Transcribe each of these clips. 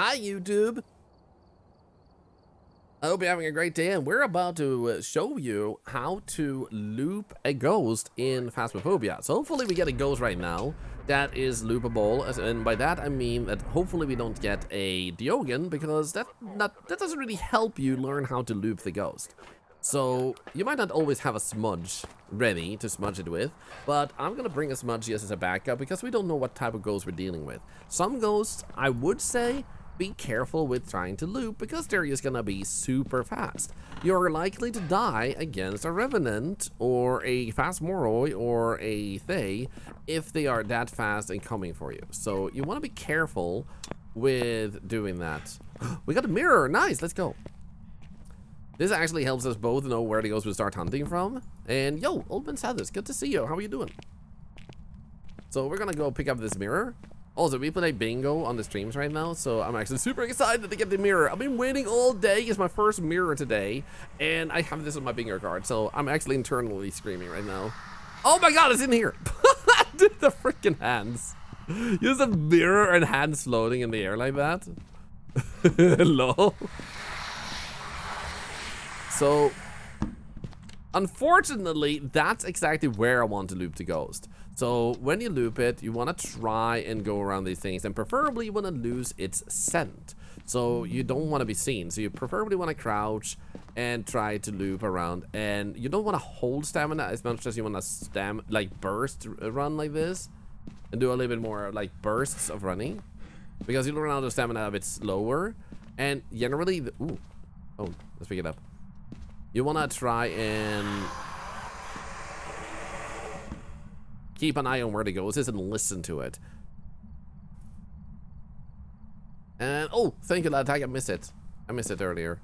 Hi, YouTube. I hope you're having a great day, and we're about to show you how to loop a ghost in Phasmophobia. So hopefully we get a ghost right now that is loopable, and by that I mean that hopefully we don't get a Diogen, because that doesn't really help you learn how to loop the ghost. So you might not always have a smudge ready to smudge it with, but I'm gonna bring a smudge just as a backup because we don't know what type of ghost we're dealing with. Some ghosts, I would say, be careful with trying to loop because they're just gonna be super fast. You're likely to die against a Revenant or a Phasmoroi or a Thay if they are that fast and coming for you. So you want to be careful with doing that. We got a mirror, nice, let's go. This actually helps us both know where the ghost will start hunting from. And yo, Old Man Sadness, good to see you, how are you doing? So we're gonna go pick up this mirror. Also, we play bingo on the streams right now, so I'm actually super excited to get the mirror. I've been waiting all day. It's my first mirror today, and I have this on my bingo card, so I'm actually internally screaming right now. Oh my god, it's in here! Dude, the freaking hands. Use a mirror and hands floating in the air like that. Lol. So, unfortunately, that's exactly where I want to loop the ghost. So when you loop it, you want to try and go around these things, and preferably you want to lose its scent. So you don't want to be seen. So you preferably want to crouch and try to loop around, and you don't want to hold stamina as much as you want to burst run like this, and do a little bit more like bursts of running, because you'll run out of stamina a bit slower. And generally, let's pick it up. You want to try and keep an eye on where the ghost is and listen to it. And oh, thank you, lad. I missed it. I missed it earlier.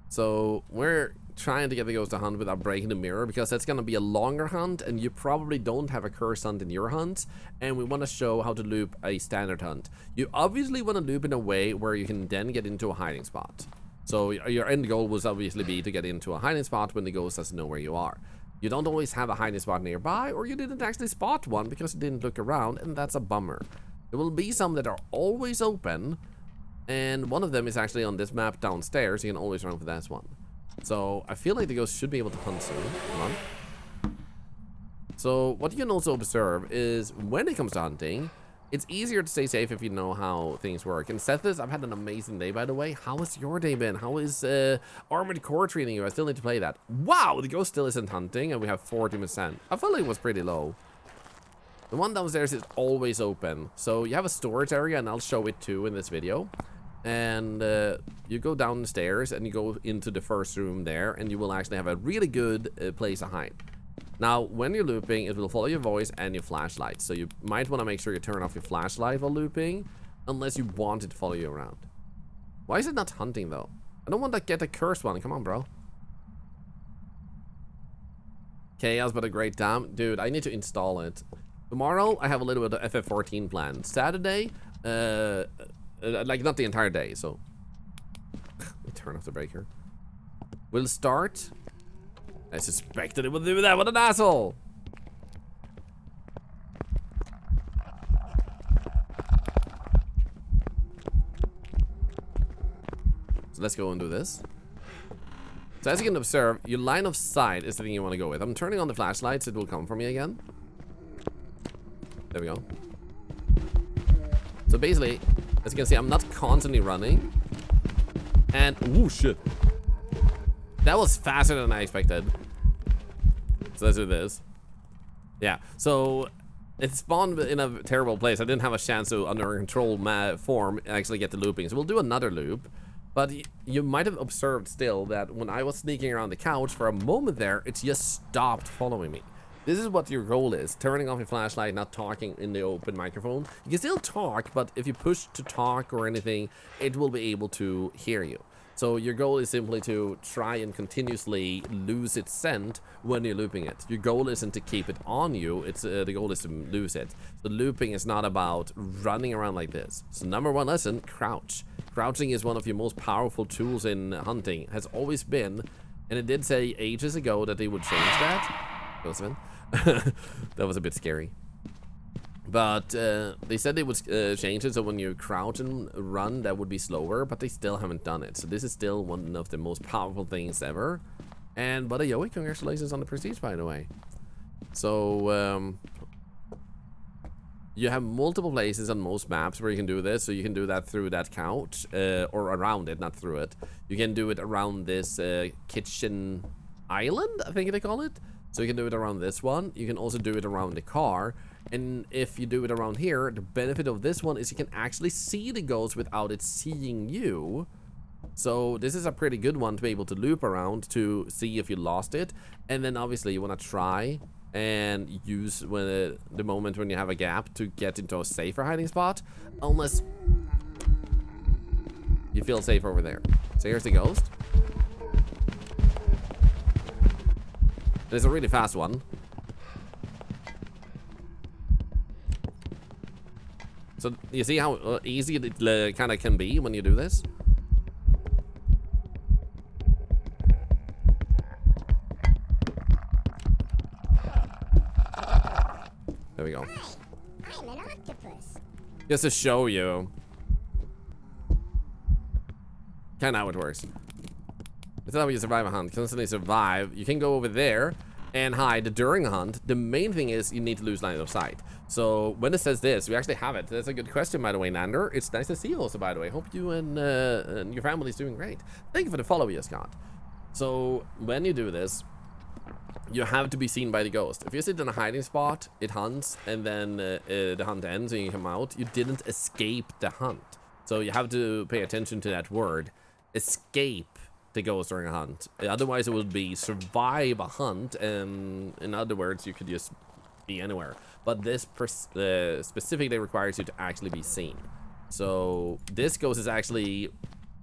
So we're trying to get the ghost to hunt without breaking the mirror, because that's gonna be a longer hunt, and you probably don't have a curse hunt in your hunt. And we want to show how to loop a standard hunt. You obviously want to loop in a way where you can then get into a hiding spot. So your end goal will obviously be to get into a hiding spot when the ghost doesn't know where you are. You don't always have a hiding spot nearby, or you didn't actually spot one because you didn't look around, and that's a bummer. There will be some that are always open, and one of them is actually on this map downstairs. You can always run for that one. So I feel like the ghost should be able to hunt soon. Come on. So what you can also observe is when it comes to hunting, it's easier to stay safe if you know how things work. And Sethis, I've had an amazing day, by the way. How has your day been? How is Armored Core treating you? I still need to play that. Wow, the ghost still isn't hunting, and we have 40%. I felt like it was pretty low. The one downstairs is always open. So you have a storage area, and I'll show it too in this video. And you go down the stairs, and you go into the first room there, and you will actually have a really good place to hide. Now, when you're looping, it will follow your voice and your flashlight. So you might want to make sure you turn off your flashlight while looping, unless you want it to follow you around. Why is it not hunting, though? I don't want to get a cursed one. Come on, bro. Chaos, but a great damn. Dude, I need to install it. Tomorrow, I have a little bit of FF14 planned. Saturday, like not the entire day, so... Let me turn off the breaker. We'll start... I suspected it would do that. What an asshole! So let's go and do this. So as you can observe, your line of sight is the thing you want to go with. I'm turning on the flashlights. It will come for me again. There we go. So basically, as you can see, I'm not constantly running. And, ooh, shit. That was faster than I expected. So let's do this. Yeah, so it spawned in a terrible place. I didn't have a chance to, under control form, actually get the looping. So we'll do another loop. But you might have observed still that when I was sneaking around the couch for a moment there, it just stopped following me. This is what your goal is. Turning off your flashlight, not talking in the open microphone. You can still talk, but if you push to talk or anything, it will be able to hear you. So your goal is simply to try and continuously lose its scent when you're looping it. Your goal isn't to keep it on you, it's the goal is to lose it. So looping is not about running around like this. So number one lesson, crouch. Crouching is one of your most powerful tools in hunting, has always been, and it did say ages ago that they would change that. That was a bit scary. But they said they would change it so when you crouch and run, that would be slower, but they still haven't done it. So this is still one of the most powerful things ever. And Buddy Yoey, congratulations on the prestige, by the way. So you have multiple places on most maps where you can do this. So you can do that through that couch, or around it, not through it. You can do it around this kitchen island, I think they call it. So you can do it around this one. You can also do it around the car. And if you do it around here, the benefit of this one is you can actually see the ghost without it seeing you. So this is a pretty good one to be able to loop around to see if you lost it. And then obviously you want to try and use the moment when you have a gap to get into a safer hiding spot. Unless you feel safe over there. So here's the ghost. It's a really fast one. So you see how easy it kind of can be when you do this? There we go. Hi, I'm an octopus. Just to show you kind of how it works. It's not how you survive a hunt. Constantly survive. You can go over there and hide during a hunt. The main thing is you need to lose line of sight. So when it says this, we actually have it. That's a good question, by the way, Nander. It's nice to see you also, by the way. Hope you and your family's doing great. Thank you for the follow, Scott. So when you do this, you have to be seen by the ghost. If you sit in a hiding spot, it hunts, and then the hunt ends and you come out, you didn't escape the hunt. So you have to pay attention to that word. Escape the ghost during a hunt. Otherwise, it would be survive a hunt, and in other words, you could just be anywhere. But this specifically requires you to actually be seen. So this ghost is actually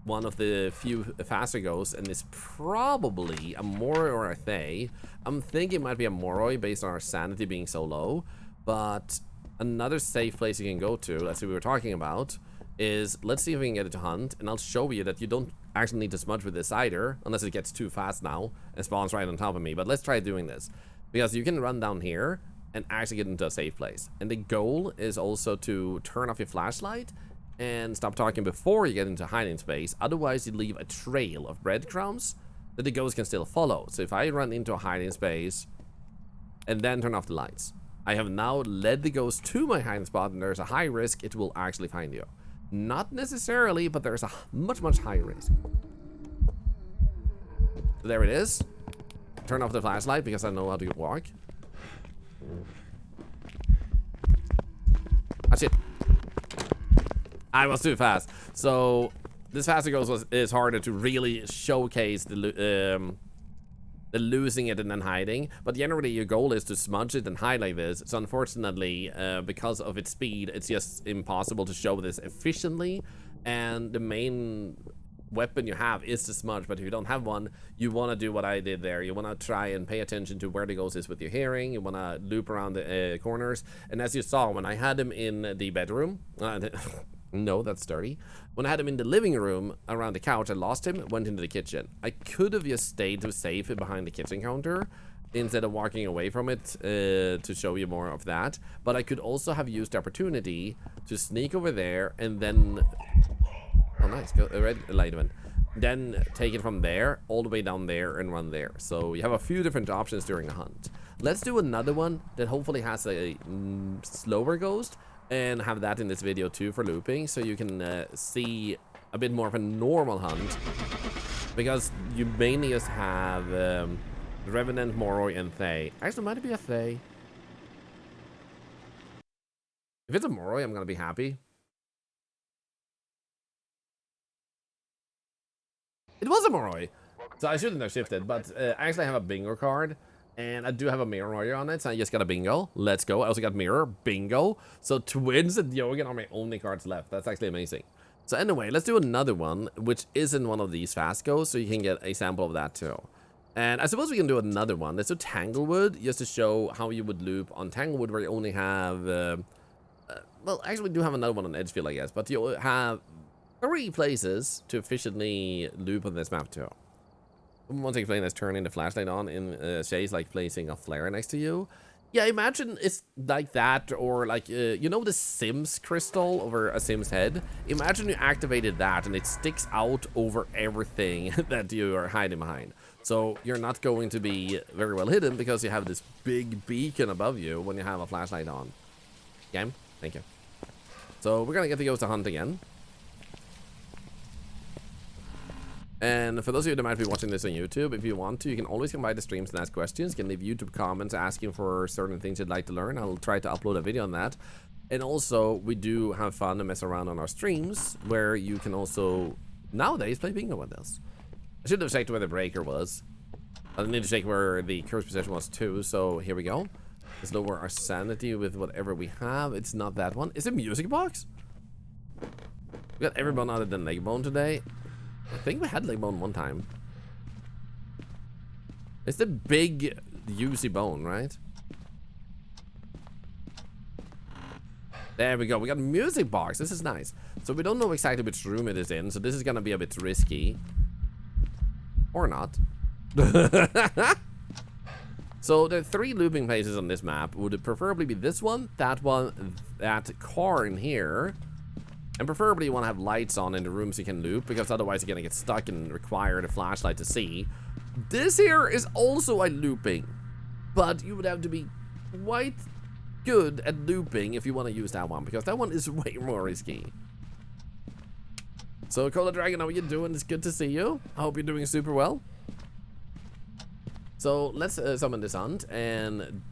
one of the few faster ghosts, and it's probably a Moroi or a Thay. I'm thinking it might be a Moroi based on our sanity being so low, but another safe place you can go to, as we were talking about, is let's see if we can get it to hunt, and I'll show you that you don't actually need to smudge with this either, unless it gets too fast now and spawns right on top of me. But let's try doing this, because you can run down here and actually get into a safe place. And the goal is also to turn off your flashlight and stop talking before you get into hiding space. Otherwise, you leave a trail of breadcrumbs that the ghost can still follow. So if I run into a hiding space and then turn off the lights, I have now led the ghost to my hiding spot, and there's a high risk it will actually find you. Not necessarily, but there's a much higher risk. So there it is. Turn off the flashlight because I know how to walk. That's it. I was too fast. So this faster ghost is harder to really showcase the losing it and then hiding, but generally your goal is to smudge it and hide like this. So unfortunately, because of its speed, it's just impossible to show this efficiently, and the main weapon you have is to smudge. But if you don't have one, you want to do what I did there. You want to try and pay attention to where the ghost is with your hearing. You want to loop around the corners, and as you saw when I had him in the bedroom, no, that's dirty. When I had him in the living room around the couch, I lost him, went into the kitchen. I could have just stayed to safe behind the kitchen counter instead of walking away from it to show you more of that. But I could also have used the opportunity to sneak over there and then... Oh, nice. Go, red light event. Then take it from there all the way down there and run there. So you have a few different options during a hunt. Let's do another one that hopefully has a slower ghost, and have that in this video too for looping, so you can see a bit more of a normal hunt, because you mainly just have Revenant, Moroi, and Thay. Actually, might it be a Thay? If it's a Moroi, I'm gonna be happy. It was a Moroi, so I shouldn't have shifted, but I actually have a bingo card. And I do have a mirror on it, so I just got a bingo. Let's go. I also got mirror, bingo. So twins and Yogan are my only cards left. That's actually amazing. So anyway, let's do another one, which isn't one of these fast goes, so you can get a sample of that too. And I suppose we can do another one. Let's do Tanglewood, just to show how you would loop on Tanglewood, where you only have... well, actually, we do have another one on Edgefield, I guess. But you have 3 places to efficiently loop on this map too. One to explain is turning the flashlight on in shades like placing a flare next to you. Yeah, imagine it's like that, or like, you know the Sims crystal over a Sim's head? Imagine you activated that and it sticks out over everything that you are hiding behind. So you're not going to be very well hidden because you have this big beacon above you when you have a flashlight on. Game? Thank you. So we're gonna get to go to hunt again. And for those of you that might be watching this on YouTube, if you want to, you can always come by the streams and ask questions. You can leave YouTube comments asking for certain things you'd like to learn. I'll try to upload a video on that. And also, we do have fun and mess around on our streams, where you can also, nowadays, play bingo with us. I should have checked where the breaker was. I need to check where the curse position was too, so here we go. Let's lower our sanity with whatever we have. It's not that one. Is it music box? We got every bone other than leg bone today. I think we had leg bone one time. It's the big juicy bone, right? There we go. We got a music box. This is nice. So we don't know exactly which room it is in, so this is gonna be a bit risky. Or not. So there are 3 looping places on this map. Would it preferably be this one, that car in here? And preferably you want to have lights on in the rooms you can loop, because otherwise you're gonna get stuck and require the flashlight to see. This here is also a looping, but you would have to be quite good at looping if you want to use that one, because that one is way more risky. So Cola Dragon, how are you doing? It's good to see you. I hope you're doing super well. So let's summon this hunt, and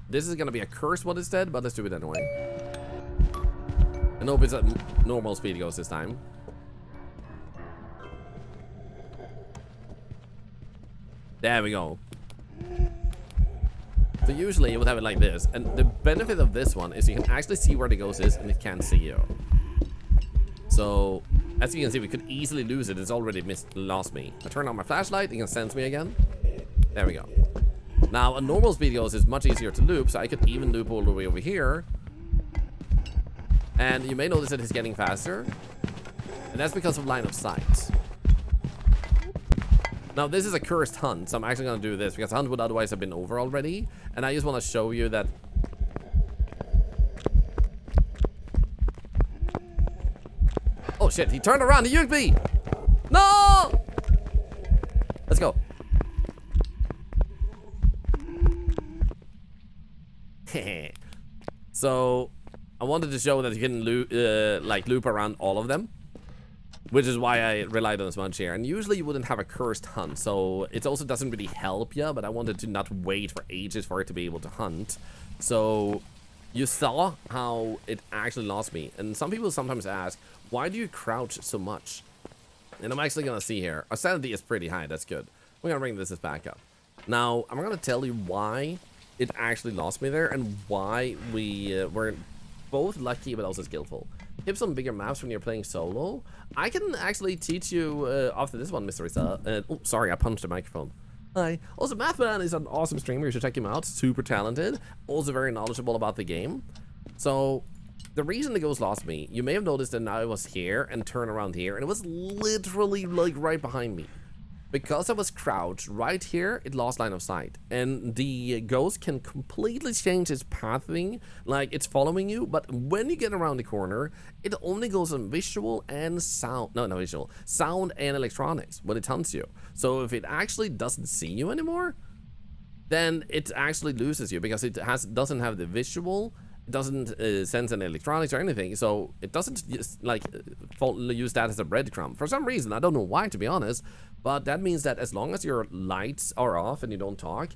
this is gonna be a curse one instead, but let's do it anyway. I hope it's at normal speed goes this time. There we go. So usually you would have it like this, and the benefit of this one is you can actually see where the ghost is and it can't see you. So as you can see, we could easily lose it. It's already lost me. I turn on my flashlight, it can sense me again. There we go. Now a normal speed ghost is much easier to loop, so I could even loop all the way over here. And you may notice that it's getting faster, and that's because of line of sight. Now this is a cursed hunt, so I'm actually gonna do this because the hunt would otherwise have been over already, and I just want to show you that. Oh shit, he turned around, he used me! No! Let's go. So I wanted to show that you can loop around all of them, which is why I relied on this much here. And usually you wouldn't have a cursed hunt, so it also doesn't really help you, but I wanted to not wait for ages for it to be able to hunt. So you saw how it actually lost me. And some people sometimes ask, why do you crouch so much? And I'm actually gonna see here. Our sanity is pretty high, that's good. We're gonna bring this back up. Now, I'm gonna tell you why it actually lost me there and why we weren't both lucky but also skillful. Tips on bigger maps when you're playing solo. I can actually teach you after this one, Mr. Risa. Oh, sorry, I punched the microphone. Hi. Also, Mathman is an awesome streamer. You should check him out. Super talented. Also very knowledgeable about the game. So, the reason the ghost lost me, you may have noticed that now I was here and turned around here, and it was literally like right behind me. Because I was crouched right here, it lost line of sight. And the ghost can completely change its pathing, like it's following you, but when you get around the corner, it only goes on visual and sound. No, not visual. Sound and electronics when it hunts you. So if it actually doesn't see you anymore, then it actually loses you because it doesn't have the visual, it doesn't sense any electronics or anything, so it doesn't just, like use that as a breadcrumb. For some reason, I don't know why, to be honest, but that means that as long as your lights are off and you don't talk,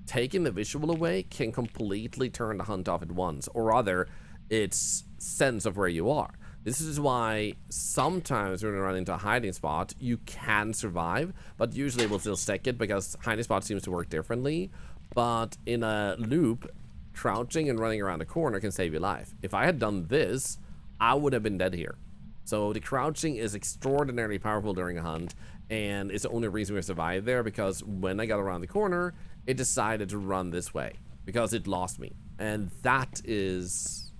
taking the visual away can completely turn the hunt off at once, or rather, its sense of where you are. This is why sometimes when you run into a hiding spot, you can survive, but usually we'll still stick it because hiding spot seems to work differently. But in a loop, crouching and running around a corner can save your life. If I had done this, I would have been dead here. So the crouching is extraordinarily powerful during a hunt, and it's the only reason we survived there, because when I got around the corner, it decided to run this way because it lost me. And that is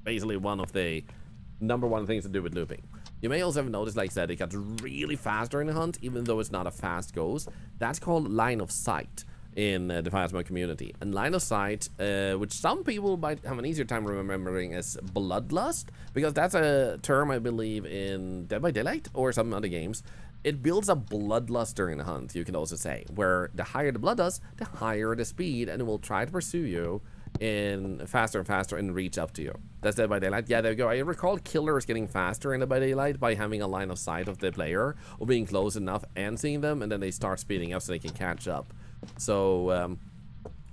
basically one of the #1 things to do with looping. You may also have noticed, like I said, it got really fast during the hunt, even though it's not a fast ghost. That's called line of sight. in the Phasmo community. And line of sight, which some people might have an easier time remembering as bloodlust, because that's a term I believe in Dead by Daylight or some other games. It builds a bloodlust during the hunt, you can also say, where the higher the bloodlust, the higher the speed, and it will try to pursue you in faster and faster and reach up to you. That's Dead by Daylight. Yeah, there you go. I recall killers getting faster in Dead by Daylight by having a line of sight of the player or being close enough and seeing them, and then they start speeding up so they can catch up. So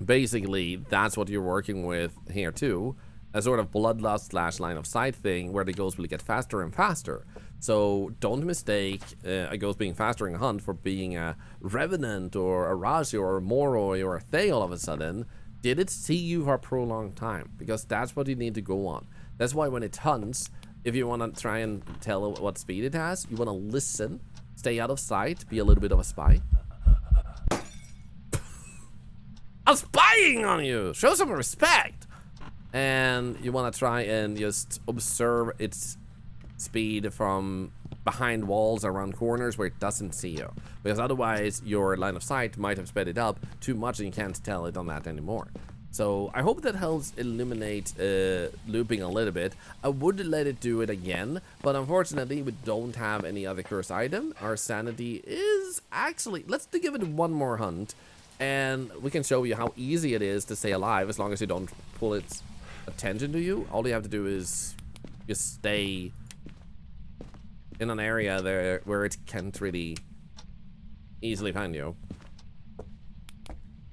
basically that's what you're working with here too, a sort of bloodlust slash line of sight thing where the ghosts will get faster and faster. So don't mistake a ghost being faster in a hunt for being a revenant or a Raji or a Moroi or a Thay all of a sudden. Did it see you for a prolonged time? Because that's what you need to go on. That's why when it hunts, if you want to try and tell what speed it has, you want to listen, stay out of sight, be a little bit of a spy. I'm spying on you! Show some respect! And you want to try and just observe its speed from behind walls around corners where it doesn't see you. Because otherwise your line of sight might have sped it up too much and you can't tell it on that anymore. So I hope that helps eliminate looping a little bit. I would let it do it again, but unfortunately we don't have any other cursed item. Our sanity is actually... Let's give it one more hunt. And we can show you how easy it is to stay alive as long as you don't pull its attention to you. All you have to do is just stay in an area there where it can't really easily find you.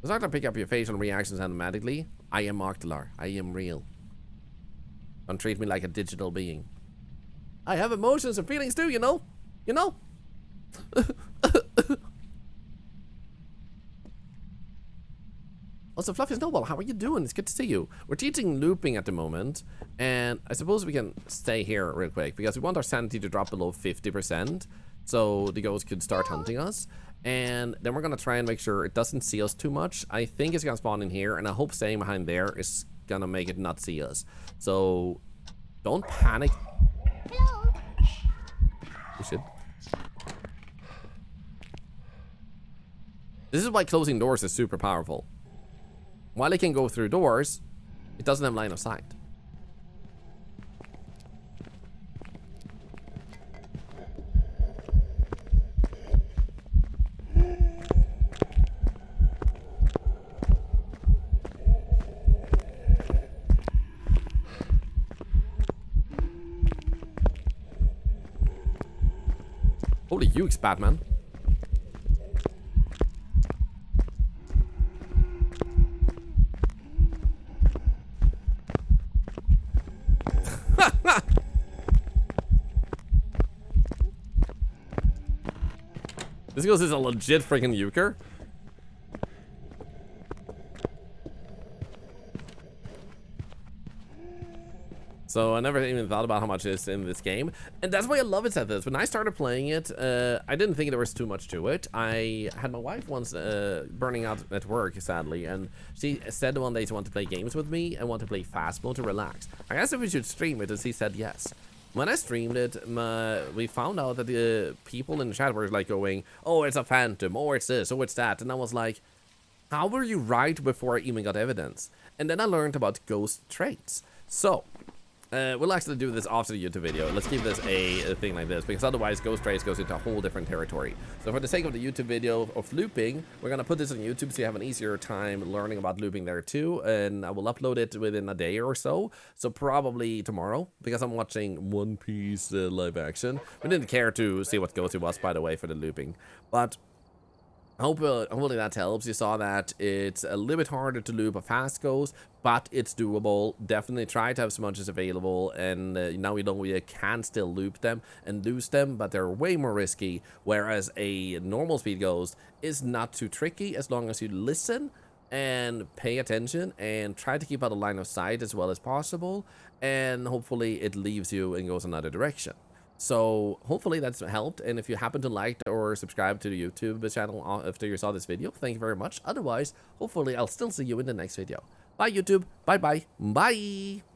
It's not to pick up your facial reactions automatically. I am Octalar. I am real. Don't treat me like a digital being. I have emotions and feelings too, you know? You know? Also, Fluffy Snowball, how are you doing? It's good to see you. We're teaching looping at the moment, and I suppose we can stay here real quick because we want our sanity to drop below 50%, so the ghost could start hunting us. And then we're gonna try and make sure it doesn't see us too much. I think it's gonna spawn in here, and I hope staying behind there is gonna make it not see us. So don't panic. Hello. You should. This is why closing doors is super powerful. While it can go through doors, it doesn't have line of sight. Holy ukes, Batman. This ghost is a legit freaking euchre. So I never even thought about how much is in this game. And that's why I love it at this. When I started playing it, I didn't think there was too much to it. I had my wife once burning out at work, sadly, and she said one day she wanted to play games with me and want to play Phasmo to relax. I asked if we should stream it and she said yes. When I streamed it, we found out that the people in the chat were like going, oh, it's a phantom, or it's this, or it's that. And I was like, how were you right before I even got evidence? And then I learned about ghost traits. So, we'll actually do this after the YouTube video. Let's keep this a thing like this, because otherwise ghost traits goes into a whole different territory. So for the sake of the YouTube video of looping, we're gonna put this on YouTube so you have an easier time learning about looping there too. And I will upload it within a day or so. So probably tomorrow, because I'm watching One Piece live action. We didn't care to see what go-to was, by the way, for the looping. But hopefully that helps. You saw that it's a little bit harder to loop a fast ghost, but it's doable. Definitely try to have smudges available, and now we know we can still loop them and lose them, but they're way more risky, whereas a normal speed ghost is not too tricky as long as you listen and pay attention and try to keep out of line of sight as well as possible, and hopefully it leaves you and goes another direction. So hopefully that's helped, and if you happen to like or subscribe to the YouTube channel after you saw this video, thank you very much. Otherwise, hopefully I'll still see you in the next video. Bye YouTube, bye bye, bye!